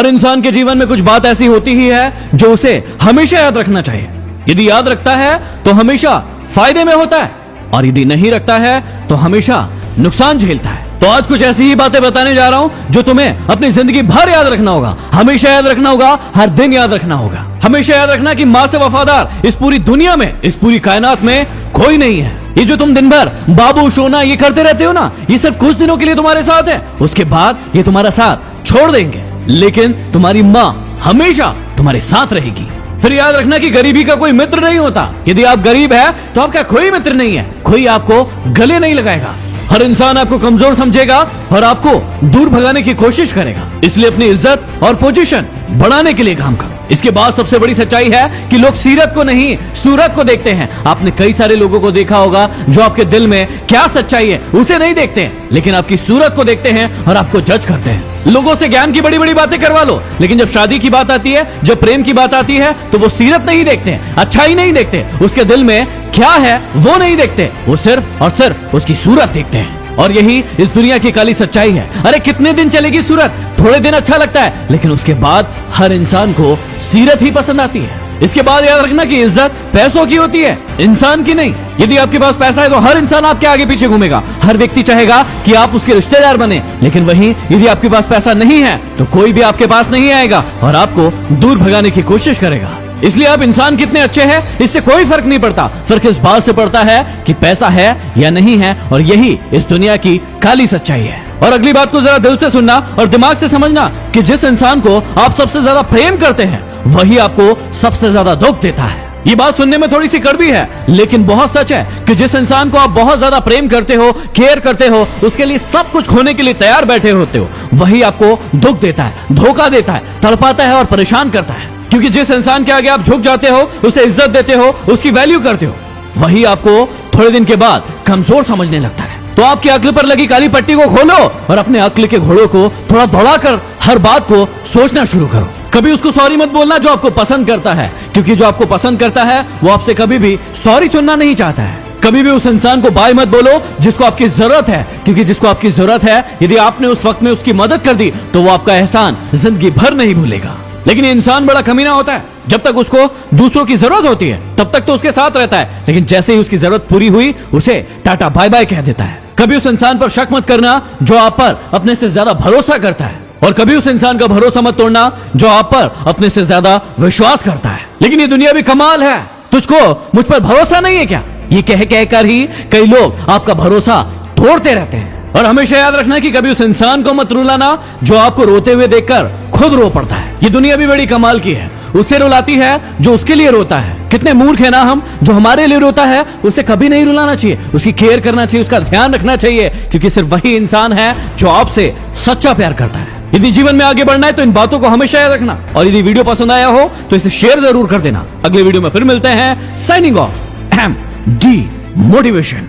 हर इंसान के जीवन में कुछ बात ऐसी होती ही है जो उसे हमेशा याद रखना चाहिए। यदि याद रखता है तो हमेशा फायदे में होता है, और यदि नहीं रखता है तो हमेशा नुकसान झेलता है। तो आज कुछ ऐसी ही बातें बताने जा रहा हूं जो तुम्हें अपनी जिंदगी भर याद रखना होगा, हमेशा याद रखना होगा, हर दिन याद रखना होगा। हमेशा याद रखना कि मां से वफादार इस पूरी दुनिया में, इस पूरी कायनात में कोई नहीं है। ये जो तुम दिन भर बाबू सोना ये करते रहते हो ना, ये सिर्फ कुछ दिनों के लिए तुम्हारे साथ है, उसके बाद ये तुम्हारा साथ छोड़ देंगे। लेकिन तुम्हारी मां हमेशा तुम्हारे साथ रहेगी। फिर याद रखना कि गरीबी का कोई मित्र नहीं होता। यदि आप गरीब है तो आपका कोई मित्र नहीं है, कोई आपको गले नहीं लगाएगा। हर इंसान आपको कमजोर समझेगा और आपको दूर भगाने की कोशिश करेगा। इसलिए अपनी इज्जत और पोजीशन बढ़ाने के लिए काम करो। इसके बाद सबसे बड़ी सच्चाई है कि लोग सीरत को नहीं सूरत को देखते हैं। आपने कई सारे लोगों को देखा होगा जो आपके दिल में क्या सच्चाई है उसे नहीं देखते हैं, लेकिन आपकी सूरत को देखते हैं और आपको जज करते हैं। लोगों से ज्ञान की बड़ी बड़ी बातें करवा लो, लेकिन जब शादी की बात आती है, जब प्रेम की बात आती है, तो वो सीरत नहीं देखते हैं, अच्छाई नहीं देखते, उसके दिल में क्या है वो नहीं देखते, वो सिर्फ और सिर्फ उसकी सूरत देखते हैं। और यही इस दुनिया की काली सच्चाई है। अरे कितने दिन चलेगी सूरत, थोड़े दिन अच्छा लगता है, लेकिन उसके बाद हर इंसान को सीरत ही पसंद आती है। इसके बाद याद रखना कि इज्जत पैसों की होती है, इंसान की नहीं। यदि आपके पास पैसा है तो हर इंसान आपके आगे पीछे घूमेगा, हर व्यक्ति चाहेगा कि आप उसके रिश्तेदार बने। लेकिन वहीं यदि आपके पास पैसा नहीं है तो कोई भी आपके पास नहीं आएगा और आपको दूर भगाने की कोशिश करेगा। इसलिए आप इंसान कितने अच्छे हैं इससे कोई फर्क नहीं पड़ता, फर्क इस बात से पड़ता है कि पैसा है या नहीं है, और यही इस दुनिया की काली सच्चाई है। और अगली बात को जरा दिल से सुनना और दिमाग से समझना कि जिस इंसान को आप सबसे ज्यादा प्रेम करते हैं वही आपको सबसे ज्यादा दुख देता है। ये बात सुनने में थोड़ी सी कड़वी है, लेकिन बहुत सच है कि जिस इंसान को आप बहुत ज्यादा प्रेम करते हो, केयर करते हो, उसके लिए सब कुछ खोने के लिए तैयार बैठे होते हो, वही आपको दुख देता है, धोखा देता है, तड़पाता है और परेशान करता है। क्योंकि जिस इंसान के आगे आप झुक जाते हो, उसे इज्जत देते हो, उसकी वैल्यू करते हो, वही आपको थोड़े दिन के बाद कमजोर समझने लगता है। तो आपकी अक्ल पर लगी काली पट्टी को खोलो और अपने अक्ल के घोड़ों को थोड़ा दौड़ाकर हर बात को सोचना शुरू करो। कभी उसको सॉरी मत बोलना जो आपको पसंद करता है, क्योंकि जो आपको पसंद करता है वो आपसे कभी भी सॉरी सुनना नहीं चाहता है। कभी भी उस इंसान को बाय मत बोलो जिसको आपकी जरूरत है, क्योंकि जिसको आपकी जरूरत है यदि आपने उस वक्त में उसकी मदद कर दी तो वो आपका एहसान जिंदगी भर नहीं भूलेगा। लेकिन ये इंसान बड़ा कमीना होता है, जब तक उसको दूसरों की जरूरत होती है तब तक तो उसके साथ रहता है, लेकिन जैसे ही उसकी जरूरत पूरी हुई उसे टाटा बाय बाय कह देता है। कभी उस इंसान पर शक मत करना जो आप पर अपने से ज्यादा भरोसा करता है, और कभी उस इंसान का भरोसा मत तोड़ना जो आप पर अपने से ज्यादा विश्वास करता है। लेकिन ये दुनिया भी कमाल है, तुझको मुझ पर भरोसा नहीं है क्या, ये कह कहकर ही कई लोग आपका भरोसा तोड़ते रहते हैं। और हमेशा याद रखना कि कभी उस इंसान को मत रुलाना जो आपको रोते हुए देखकर खुद रो पड़ता है। ये दुनिया भी बड़ी कमाल की है, उसे रुलाती है जो उसके लिए रोता है। कितने मूर्ख है ना हम, जो हमारे लिए रोता है उसे कभी नहीं रुलाना चाहिए, उसकी केयर करना चाहिए, उसका ध्यान रखना चाहिए, क्योंकि सिर्फ वही इंसान है जो आपसे सच्चा प्यार करता है। यदि जीवन में आगे बढ़ना है तो इन बातों को हमेशा याद रखना, और यदि वीडियो पसंद आया हो तो इसे शेयर जरूर कर देना। अगले वीडियो में फिर मिलते हैं। Signing off, MD motivation.